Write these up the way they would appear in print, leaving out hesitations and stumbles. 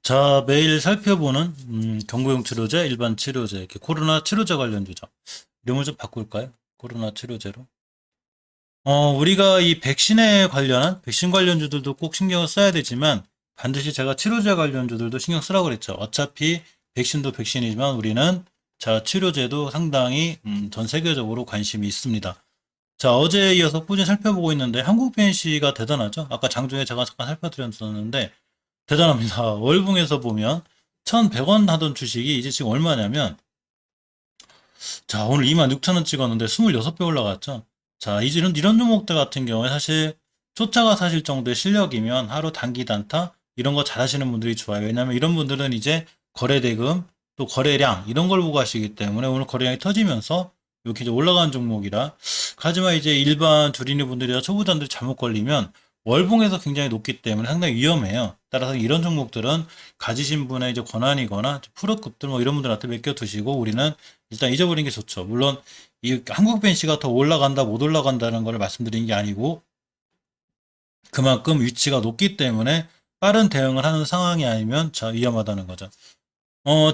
자, 매일 살펴보는 경구용 치료제, 일반 치료제, 이렇게 코로나 치료제 관련주죠. 이름을 좀 바꿀까요? 코로나 치료제로. 우리가 이 백신에 관련한 백신 관련주들도 꼭 신경을 써야 되지만 반드시 제가 치료제 관련주들도 신경 쓰라고 그랬죠. 어차피 백신도 백신이지만 우리는 자, 치료제도 상당히 전 세계적으로 관심이 있습니다. 자, 어제에 이어서 꾸준히 살펴보고 있는데 한국 BNC가 대단하죠. 아까 장중에 제가 잠깐 살펴드렸었는데 대단합니다. 월봉에서 보면 1,100원 하던 주식이 이제 지금 얼마냐면 자, 오늘 26,000원 찍었는데 26배 올라갔죠. 자, 이제 이런 종목들 같은 경우에 사실 쫓아가 사실 정도의 실력이면 하루 단기 단타 이런 거 잘하시는 분들이 좋아요. 왜냐면 이런 분들은 이제 거래대금 또 거래량 이런 걸 보고 하시기 때문에 오늘 거래량이 터지면서 이렇게 이제 올라가는 종목이라 하지만 이제 일반 주린이 분들이나 초보자들이 잘못 걸리면 월봉에서 굉장히 높기 때문에 상당히 위험해요. 따라서 이런 종목들은 가지신 분의 이제 권한이거나 프로급들 뭐 이런 분들한테 맡겨 두시고 우리는 일단 잊어버리는 게 좋죠. 물론 이 한국 벤시가 더 올라간다 못 올라간다는 걸 말씀드린 게 아니고 그만큼 위치가 높기 때문에 빠른 대응을 하는 상황이 아니면 자 위험하다는 거죠.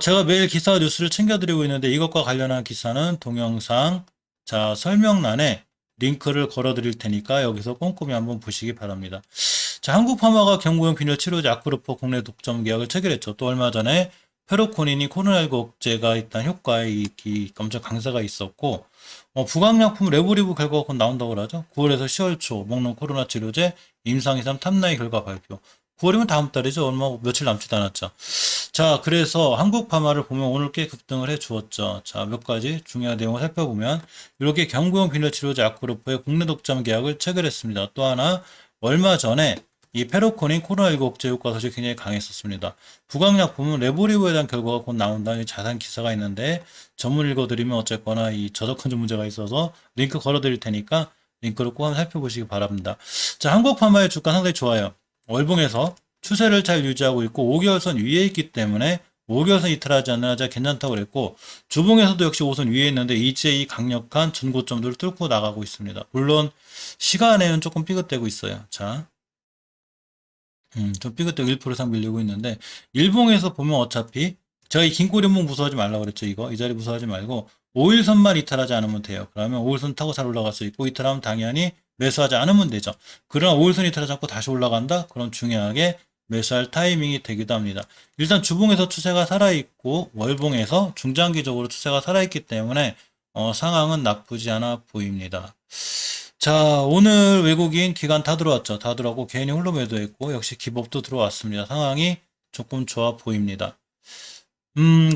제가 매일 기사 뉴스를 챙겨드리고 있는데 이것과 관련한 기사는 동영상 자 설명란에 링크를 걸어 드릴 테니까 여기서 꼼꼼히 한번 보시기 바랍니다. 자, 한국파마가 경구용 비뇨 치료제 아크로포 국내 독점 계약을 체결했죠. 또 얼마 전에 페로코닌이 코로나19 억제가 있다는 효과의 엄청 강세가 있었고 부강약품 레보리브 결과가 곧 나온다고 그러죠. 9월에서 10월 초 먹는 코로나 치료제 임상 2, 3 탑라인 결과 발표. 9월이면 다음 달이죠. 얼마 며칠 남지도 않았죠. 자, 그래서 한국 파마를 보면 오늘 꽤 급등을 해 주었죠. 자, 몇 가지 중요한 내용을 살펴보면 이렇게 경구용 비뇨 치료제 아크로포의 국내 독점 계약을 체결했습니다. 또 하나 얼마 전에 이 페로코닌 코로나19 억제 효과 소식이 굉장히 강했었습니다. 부강약품은 레보리브에 대한 결과가 곧 나온다는 자세한 기사가 있는데 전문 읽어드리면 어쨌거나 이 저작권적 문제가 있어서 링크 걸어드릴 테니까 링크를 꼭 한번 살펴보시기 바랍니다. 자, 한국파마의 주가 상당히 좋아요. 월봉에서 추세를 잘 유지하고 있고 5개월선 위에 있기 때문에 5개월선 이탈하지 않는 한 괜찮다고 그랬고 주봉에서도 역시 5선 위에 있는데 이제 이 강력한 전고점들을 뚫고 나가고 있습니다. 물론 시간에는 조금 삐끗대고 있어요. 자, 좀 삐끗대고 1% 이상 밀리고 있는데 일봉에서 보면 어차피 저희 긴꼬리목 무서워하지 말라고 그랬죠. 이거 이 자리 무서워하지 말고 5일선만 이탈하지 않으면 돼요. 그러면 5일선 타고 잘 올라갈 수 있고 이탈하면 당연히 매수하지 않으면 되죠. 그러나 5일선 이탈하지 않고 다시 올라간다? 그럼 중요하게 매수할 타이밍이 되기도 합니다. 일단 주봉에서 추세가 살아있고 월봉에서 중장기적으로 추세가 살아있기 때문에 상황은 나쁘지 않아 보입니다. 자, 오늘 외국인 기관 다 들어왔죠. 다 들어왔고 개인이 홀로 매도했고 역시 기법도 들어왔습니다. 상황이 조금 좋아 보입니다.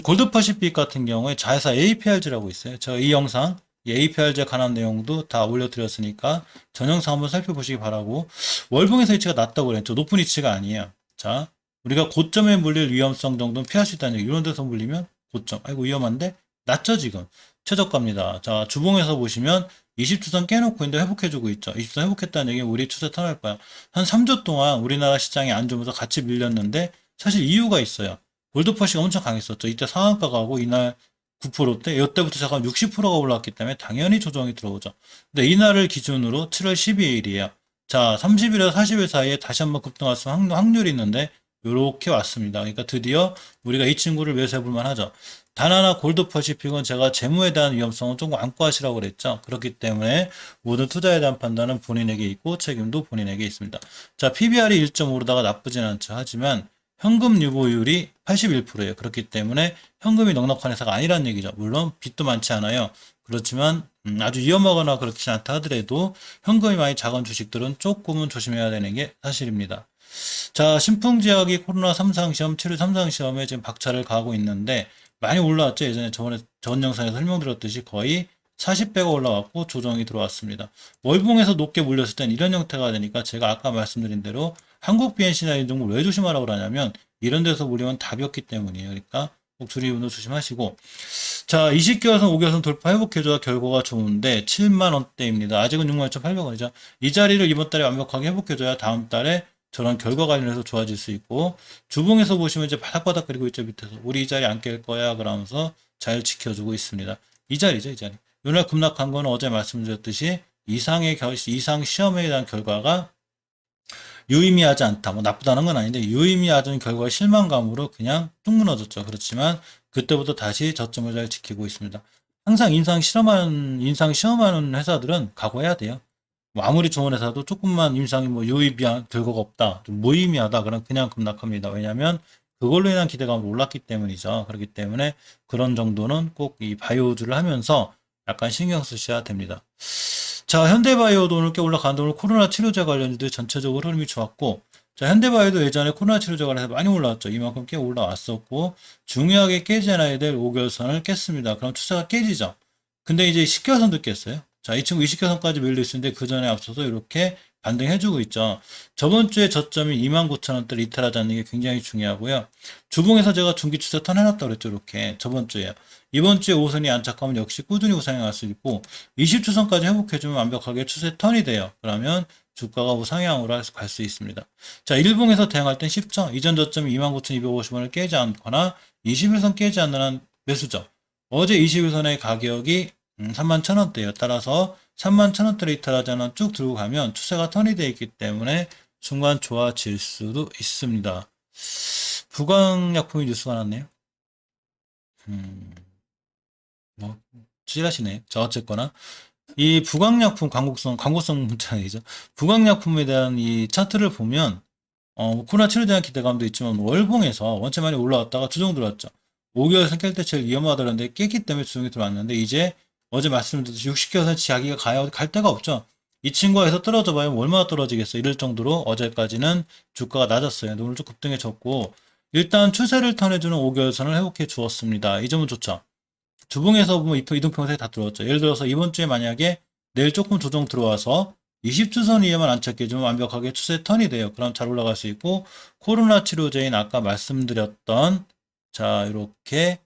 골드퍼시픽 같은 경우에 자회사 APRG라고 있어요. 제가 이 영상 이 APRG에 관한 내용도 다 올려드렸으니까 전 영상 한번 살펴보시기 바라고 월봉에서 위치가 낮다고 그랬죠. 높은 위치가 아니에요. 자, 우리가 고점에 물릴 위험성 정도는 피할 수 있다는 얘기. 이런 데서 물리면 고점. 아이고 위험한데 낮죠 지금. 최저가입니다. 자, 주봉에서 보시면 20주선 깨놓고 있는데 회복해주고 있죠. 20주선 회복했다는 얘기는 우리 추세 터널 거야. 한 3주 동안 우리나라 시장이 안 좋으면서 같이 밀렸는데 사실 이유가 있어요. 골드퍼시가 엄청 강했었죠. 이때 상한가 가고 이날 9%대, 이때부터 잠깐 60%가 올라왔기 때문에 당연히 조정이 들어오죠. 근데 이날을 기준으로 7월 12일이에요. 자, 30일에서 40일 사이에 다시 한번 급등할 수 확률이 있는데 이렇게 왔습니다. 그러니까 드디어 우리가 이 친구를 매수해 볼 만하죠. 단 하나 골드퍼시픽은 제가 재무에 대한 위험성은 조금 안고 하시라고 그랬죠. 그렇기 때문에 모든 투자에 대한 판단은 본인에게 있고 책임도 본인에게 있습니다. 자, PBR이 1.5로다가 나쁘진 않죠. 하지만 현금 유보율이 81%예요. 그렇기 때문에 현금이 넉넉한 회사가 아니라는 얘기죠. 물론 빚도 많지 않아요. 그렇지만 아주 위험하거나 그렇지 않다 하더라도 현금이 많이 작은 주식들은 조금은 조심해야 되는 게 사실입니다. 자, 신풍제약이 코로나 3상 시험, 치료 3상 시험에 지금 박차를 가하고 있는데 많이 올라왔죠. 예전에 전 영상에서 설명드렸듯이 거의 40배가 올라왔고 조정이 들어왔습니다. 월봉에서 높게 물렸을 땐 이런 형태가 되니까 제가 아까 말씀드린 대로 한국 BNC나 이런 종목을 왜 조심하라고 그러냐면 이런 데서 물리면 답이 없기 때문이에요. 그러니까 꼭 주리분도 조심하시고 자 20개월선 5개월선 돌파 회복해줘야 결과가 좋은데 7만원대입니다. 아직은 66,800원이죠. 이 자리를 이번 달에 완벽하게 회복해줘야 다음 달에 저런 결과 관련해서 좋아질 수 있고 주봉에서 보시면 이제 바닥바닥 그리고 있죠. 밑에서 우리 이 자리 안 깰 거야 그러면서 잘 지켜주고 있습니다. 이 자리죠. 이 자리. 요날 급락한 거는 어제 말씀드렸듯이 이상 시험에 대한 결과가 유의미하지 않다. 뭐 나쁘다는 건 아닌데 유의미하던 결과 실망감으로 그냥 뚝 무너졌죠. 그렇지만 그때부터 다시 저점을 잘 지키고 있습니다. 항상 인상 시험하는 회사들은 각오해야 돼요. 뭐 아무리 좋은 회사도 조금만 임상이 뭐 유의미한 결과가 없다, 좀 무의미하다, 그럼 그냥 급락합니다. 왜냐하면 그걸로 인한 기대감이 올랐기 때문이죠. 그렇기 때문에 그런 정도는 꼭 이 바이오주를 하면서 약간 신경 쓰셔야 됩니다. 자, 현대바이오도 오늘 꽤 올라가는데 오늘 코로나 치료제 관련주들 전체적으로 흐름이 좋았고, 자, 현대바이오도 예전에 코로나 치료제 관련해서 많이 올라왔죠. 이만큼 꽤 올라왔었고, 중요하게 깨지 않아야 될 5개월선을 깼습니다. 그럼 추세가 깨지죠. 근데 이제 10개월선도 깼어요. 자, 이 친구 20개선까지 밀려 있었는데 그 전에 앞서서 이렇게 반등해주고 있죠. 저번 주에 저점이 29,000원대를 이탈하지 않는 게 굉장히 중요하고요. 주봉에서 제가 중기 추세 턴 해놨다고 그랬죠. 이렇게 저번 주에. 이번 주에 5선이 안착하면 역시 꾸준히 우상에 갈 수 있고 20주선까지 회복해주면 완벽하게 추세 턴이 돼요. 그러면 주가가 우상향으로 갈 수 있습니다. 자, 일봉에서 대응할 땐 쉽죠. 이전 저점이 29,250원을 깨지 않거나 21선 깨지 않는 한 매수죠. 어제 21선의 가격이 31,000원대예요. 따라서 31,000원대를 이탈하지 않아 쭉 들고 가면 추세가 턴이 되어 있기 때문에 순간 좋아질 수도 있습니다. 부광약품이 뉴스가 났네요. 뭐 찌라시네. 자, 어쨌거나 이 부광약품 광고성 문장이죠. 부광약품에 대한 이 차트를 보면 코로나 치료에 대한 기대감도 있지만 월봉에서 원체 많이 올라왔다가 주종 들어왔죠. 5개월 선깰 때 제일 위험하다는데 깼기 때문에 주종이 들어왔는데 이제 어제 말씀드렸듯이 60개월 자기가 갈 데가 없죠. 이 친구에서 떨어져 봐요. 얼마나 떨어지겠어. 이럴 정도로 어제까지는 주가가 낮았어요. 오늘 좀 급등해졌고 일단 추세를 턴해주는 5개월선을 회복해 주었습니다. 이 점은 좋죠. 주봉에서 보면 이동평선이 다 들어왔죠. 예를 들어서 이번 주에 만약에 내일 조금 조정 들어와서 20주선 위에만 안착해주면 완벽하게 추세 턴이 돼요. 그럼 잘 올라갈 수 있고 코로나 치료제인 아까 말씀드렸던 자 이렇게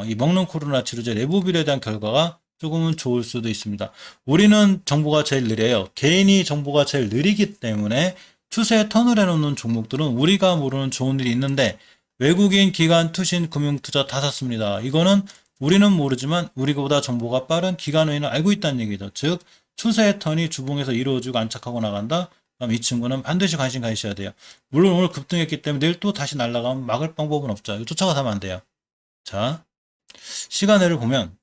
이 먹는 코로나 치료제 레보빌에 대한 결과가 조금은 좋을 수도 있습니다. 우리는 정보가 제일 느려요. 개인이 정보가 제일 느리기 때문에 추세 턴을 해놓는 종목들은 우리가 모르는 좋은 일이 있는데 외국인, 기관, 투신, 금융투자 다 샀습니다. 이거는 우리는 모르지만 우리보다 정보가 빠른 기관은행은 알고 있다는 얘기죠. 즉 추세의 턴이 주봉에서 이루어지고 안착하고 나간다. 그럼 이 친구는 반드시 관심 가지셔야 돼요. 물론 오늘 급등했기 때문에 내일 또 다시 날아가면 막을 방법은 없죠. 쫓아가서 하면 안 돼요. 자, 시간을 보면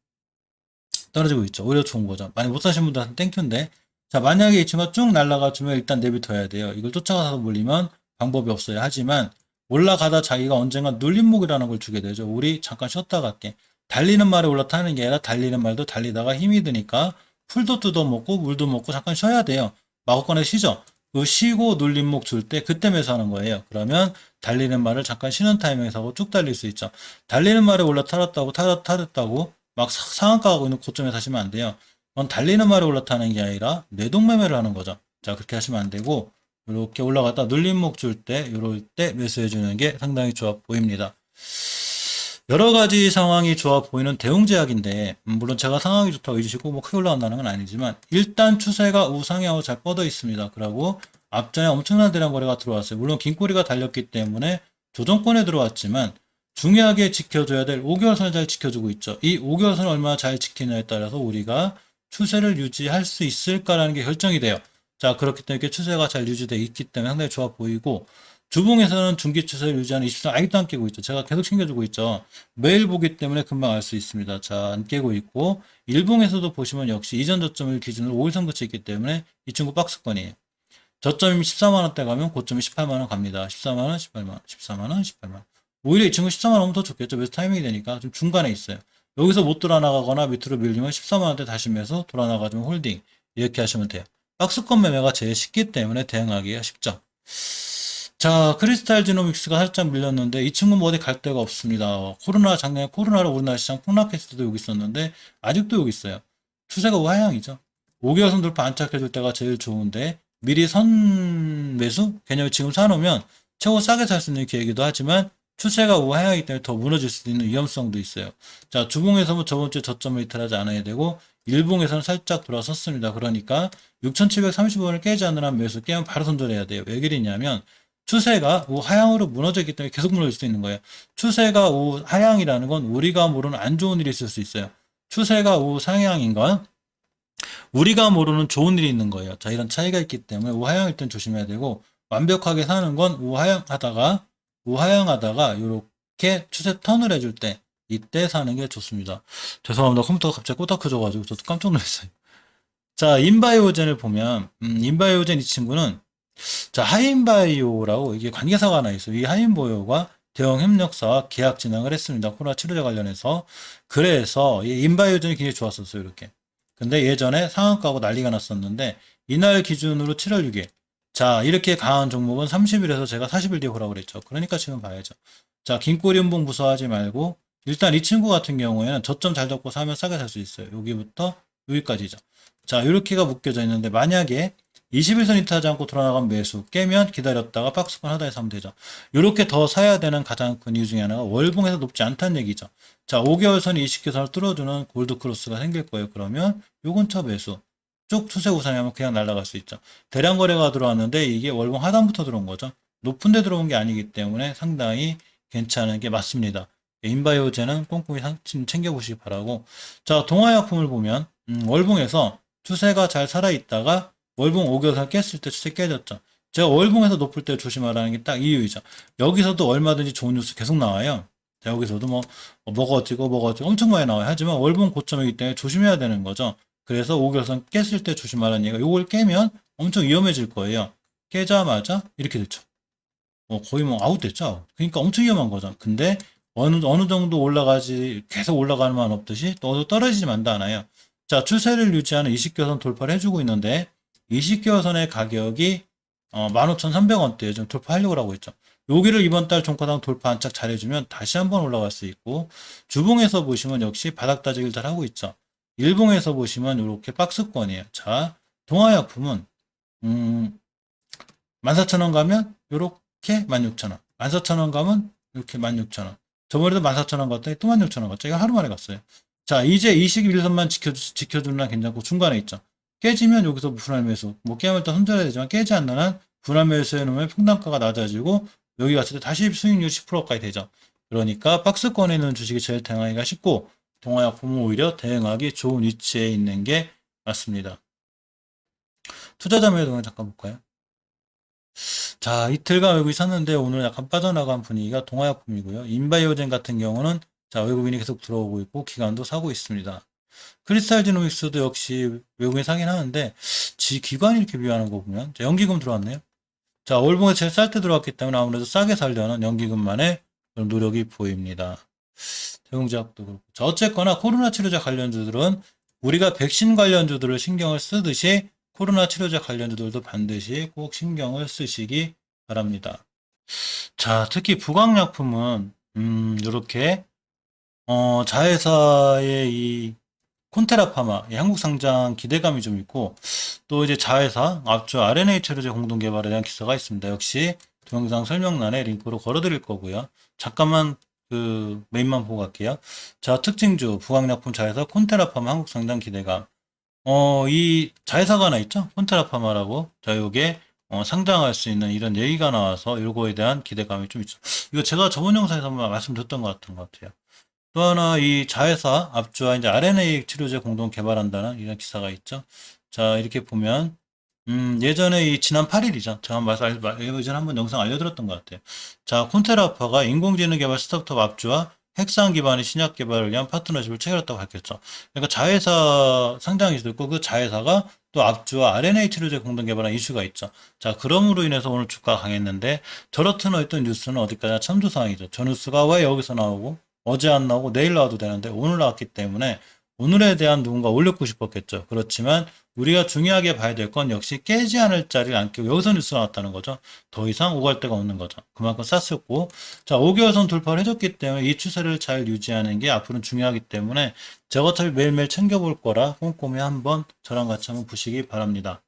떨어지고 있죠. 오히려 좋은 거죠. 많이 못 사신 분들한테 땡큐인데 자, 만약에 이 친구가 쭉 날아가 주면 일단 내비둬야 돼요. 이걸 쫓아가서 몰리면 방법이 없어요. 하지만 올라가다 자기가 언젠가 눌림목이라는 걸 주게 되죠. 우리 잠깐 쉬었다 갈게. 달리는 말에 올라타는 게 아니라 달리는 말도 달리다가 힘이 드니까 풀도 뜯어먹고 물도 먹고 잠깐 쉬어야 돼요. 마구간에 쉬죠. 그 쉬고 눌림목 줄 때 그때 매수하는 거예요. 그러면 달리는 말을 잠깐 쉬는 타이밍에서 하고 쭉 달릴 수 있죠. 달리는 말에 올라타렸다고 타렸다고 막 상한가 하고 있는 고점에 사시면 안 돼요. 그건 달리는 말에 올라타는 게 아니라 내동매매를 하는 거죠. 자, 그렇게 하시면 안 되고 이렇게 올라갔다 눌림목 줄 때 이럴 때 매수해 주는 게 상당히 좋아 보입니다. 여러 가지 상황이 좋아 보이는 대웅제약인데 물론 제가 상황이 좋다고 해주시고 뭐 크게 올라간다는 건 아니지만 일단 추세가 우상향으로 잘 뻗어 있습니다. 그리고 앞전에 엄청난 대량 거래가 들어왔어요. 물론 긴 꼬리가 달렸기 때문에 조정권에 들어왔지만 중요하게 지켜줘야 될 5개월선을 잘 지켜주고 있죠. 이 5개월선을 얼마나 잘 지키느냐에 따라서 우리가 추세를 유지할 수 있을까라는 게 결정이 돼요. 자, 그렇기 때문에 이렇게 추세가 잘 유지되어 있기 때문에 상당히 좋아 보이고 주봉에서는 중기 추세를 유지하는 24 아직도 안 깨고 있죠. 제가 계속 챙겨주고 있죠. 매일 보기 때문에 금방 알 수 있습니다. 자, 안 깨고 있고 일봉에서도 보시면 역시 이전 저점을 기준으로 5일선 그치 있기 때문에 이 친구 박스권이에요. 저점이 14만원대 가면 고점이 18만원 갑니다. 14만원, 18만원, 14만원, 18만원. 오히려 이 친구 14만원 더 좋겠죠. 매수 타이밍이 되니까 좀 중간에 있어요. 여기서 못 돌아나가거나 밑으로 밀리면 14만원대 다시 매서 돌아나가지면 홀딩. 이렇게 하시면 돼요. 박스권 매매가 제일 쉽기 때문에 대응하기가 쉽죠. 자, 크리스탈 지노믹스가 살짝 밀렸는데 이 친구 뭐 어디 갈 데가 없습니다. 작년에 코로나로 우리나라 시장 폭락했을 때도 여기 있었는데 아직도 여기 있어요. 추세가 우하향이죠. 5개월선 돌파 안착해줄 때가 제일 좋은데 미리 선 매수 개념을 지금 사놓으면 최고 싸게 살 수 있는 기회이기도 하지만 추세가 우하향이기 때문에 더 무너질 수도 있는 위험성도 있어요. 자, 주봉에서 뭐 저번 주에 저점을 이탈하지 않아야 되고 일봉에서는 살짝 돌아섰습니다. 그러니까 6,730원을 깨지 않는 한 매수 깨면 바로 손절해야 돼요. 왜 그러냐면 추세가 우하향으로 무너졌기 때문에 계속 무너질 수 있는 거예요. 추세가 우하향이라는 건 우리가 모르는 안 좋은 일이 있을 수 있어요. 추세가 우상향인 건 우리가 모르는 좋은 일이 있는 거예요. 자, 이런 차이가 있기 때문에 우하향일 땐 조심해야 되고 완벽하게 사는 건 우하향하다가 이렇게 추세 턴을 해줄 때 이때 사는 게 좋습니다. 죄송합니다. 컴퓨터가 갑자기 꼬닥 켜져가지고 저도 깜짝 놀랐어요. 자, 인바이오젠을 보면 인바이오젠 이 친구는 자, 하인바이오라고 이게 관계사가 하나 있어요. 이 하인바이오가 대형 협력사와 계약 진행을 했습니다. 코로나 치료제 관련해서. 그래서 이 인바이오젠이 굉장히 좋았었어요. 이렇게. 근데 예전에 상한가고 난리가 났었는데 이날 기준으로 7월 6일. 자, 이렇게 강한 종목은 30일에서 제가 40일 뒤에 보라고 그랬죠. 그러니까 지금 봐야죠. 자, 긴 꼬리 운봉 무서워하지 말고 일단 이 친구 같은 경우에는 저점 잘 잡고 사면 싸게 살 수 있어요. 여기부터 여기까지죠. 자, 이렇게가 묶여져 있는데 만약에 21선 이탈하지 않고 돌아나간 매수 깨면 기다렸다가 박스권 하단에서 하면 되죠. 이렇게 더 사야 되는 가장 큰 이유 중에 하나가 월봉에서 높지 않다는 얘기죠. 자, 5개월 선이 20개선을 뚫어주는 골드 크로스가 생길 거예요. 그러면 요 근처 매수 쭉 추세 우상하면 그냥 날아갈 수 있죠. 대량 거래가 들어왔는데 이게 월봉 하단부터 들어온 거죠. 높은 데 들어온 게 아니기 때문에 상당히 괜찮은 게 맞습니다. 인바이오제는 꼼꼼히 챙겨보시기 바라고. 자, 동화약품을 보면 월봉에서 추세가 잘 살아있다가 월봉 5개월 깼을 때 추세 깨졌죠. 제가 월봉에서 높을 때 조심하라는 게 딱 이유이죠. 여기서도 얼마든지 좋은 뉴스 계속 나와요. 자, 여기서도 뭐가 어찌고 엄청 많이 나와요. 하지만 월봉 고점이기 때문에 조심해야 되는 거죠. 그래서 5개월선 깼을 때 조심하라는 얘기가 요걸 깨면 엄청 위험해질 거예요. 깨자마자 이렇게 됐죠. 거의 아웃됐죠. 그러니까 엄청 위험한 거죠. 근데 어느 정도 올라가지 계속 올라가는 만 없듯이 또 떨어지지 만다 않아요. 자, 추세를 유지하는 20개선 돌파를 해주고 있는데 20개선의 가격이 15,300원대에 좀 돌파하려고 하고 있죠. 여기를 이번 달 종가당 돌파 안착 잘해주면 다시 한번 올라갈 수 있고 주봉에서 보시면 역시 바닥 다지기를 잘 하고 있죠. 일봉에서 보시면 이렇게 박스권이에요. 자, 동아약품은 14,000원 가면 이렇게 16,000원 14,000원 가면 이렇게 16,000원 저번에도 14,000원 갔더니 또 16,000원 갔죠. 이거 하루 만에 갔어요. 자, 이제 21선만 지켜주는 한 괜찮고 중간에 있죠. 깨지면 여기서 분할 매수. 깨면 일단 손절해야 되지만 깨지 않는 한 분할 매수 해놓으면 평단가가 낮아지고 여기 갔을 때 다시 수익률 10%까지 되죠. 그러니까 박스권에 있는 주식이 제일 대응하기가 쉽고 동아약품은 오히려 대응하기 좋은 위치에 있는 게 맞습니다. 투자자 매도 동안 잠깐 볼까요? 자, 이틀간 외국이 샀는데 오늘 약간 빠져나간 분위기가 동아약품이고요. 인바이오젠 같은 경우는 자, 외국인이 계속 들어오고 있고 기관도 사고 있습니다. 크리스탈 지노믹스도 역시 외국인이 사긴 하는데 기관이 이렇게 비하는 거 보면 자, 연기금 들어왔네요. 자, 월봉에 제일 쌀 때 들어왔기 때문에 아무래도 싸게 살려는 연기금만의 노력이 보입니다. 대웅제약도 그렇고. 자, 어쨌거나 코로나 치료제 관련주들은 우리가 백신 관련주들을 신경을 쓰듯이 코로나 치료제 관련주들도 반드시 꼭 신경을 쓰시기 바랍니다. 자, 특히 부강약품은 이렇게 자회사의 이 콘테라파마 한국 상장 기대감이 좀 있고 또 이제 자회사 앞쪽 RNA 치료제 공동 개발에 대한 기사가 있습니다. 역시 동영상 설명란에 링크로 걸어드릴 거고요. 잠깐만 그 메인만 보고 갈게요. 자, 특징주 부강약품 자회사 콘테라파마 한국 상장 기대감. 이 자회사가 하나 있죠? 콘테라파마라고. 자, 요게 상장할 수 있는 이런 얘기가 나와서 요거에 대한 기대감이 좀 있죠. 이거 제가 저번 영상에서 한번 말씀드렸던 것 같은 것 같아요. 또 하나 이 자회사 앞주와 이제 RNA 치료제 공동 개발한다는 이런 기사가 있죠. 자, 이렇게 보면 예전에 이 지난 8일이죠. 제가 예전에 한번 영상 알려드렸던 것 같아요. 자, 콘테라파가 인공지능 개발 스타트업 앞주와 핵상 기반의 신약 개발을 위한 파트너십을 체결했다고 밝혔죠. 그러니까 자회사 상장이 있고 그 자회사가 또 앞주와 RNA 치료제 공동 개발한 이슈가 있죠. 자, 그럼으로 인해서 오늘 주가가 강했는데 저렇든 어떤 뉴스는 어디까지나 참조사항이죠. 저 뉴스가 왜 여기서 나오고 어제 안 나오고 내일 나와도 되는데 오늘 나왔기 때문에 오늘에 대한 누군가 올렸고 싶었겠죠. 그렇지만 우리가 중요하게 봐야 될 건 역시 깨지 않을 자리를 안 깨고 여기서 뉴스 나왔다는 거죠. 더 이상 오갈 데가 없는 거죠. 그만큼 쌌었고 자, 5개월선 돌파를 해줬기 때문에 이 추세를 잘 유지하는 게 앞으로는 중요하기 때문에 제가 어차피 매일매일 챙겨볼 거라 꼼꼼히 한번 저랑 같이 한번 보시기 바랍니다.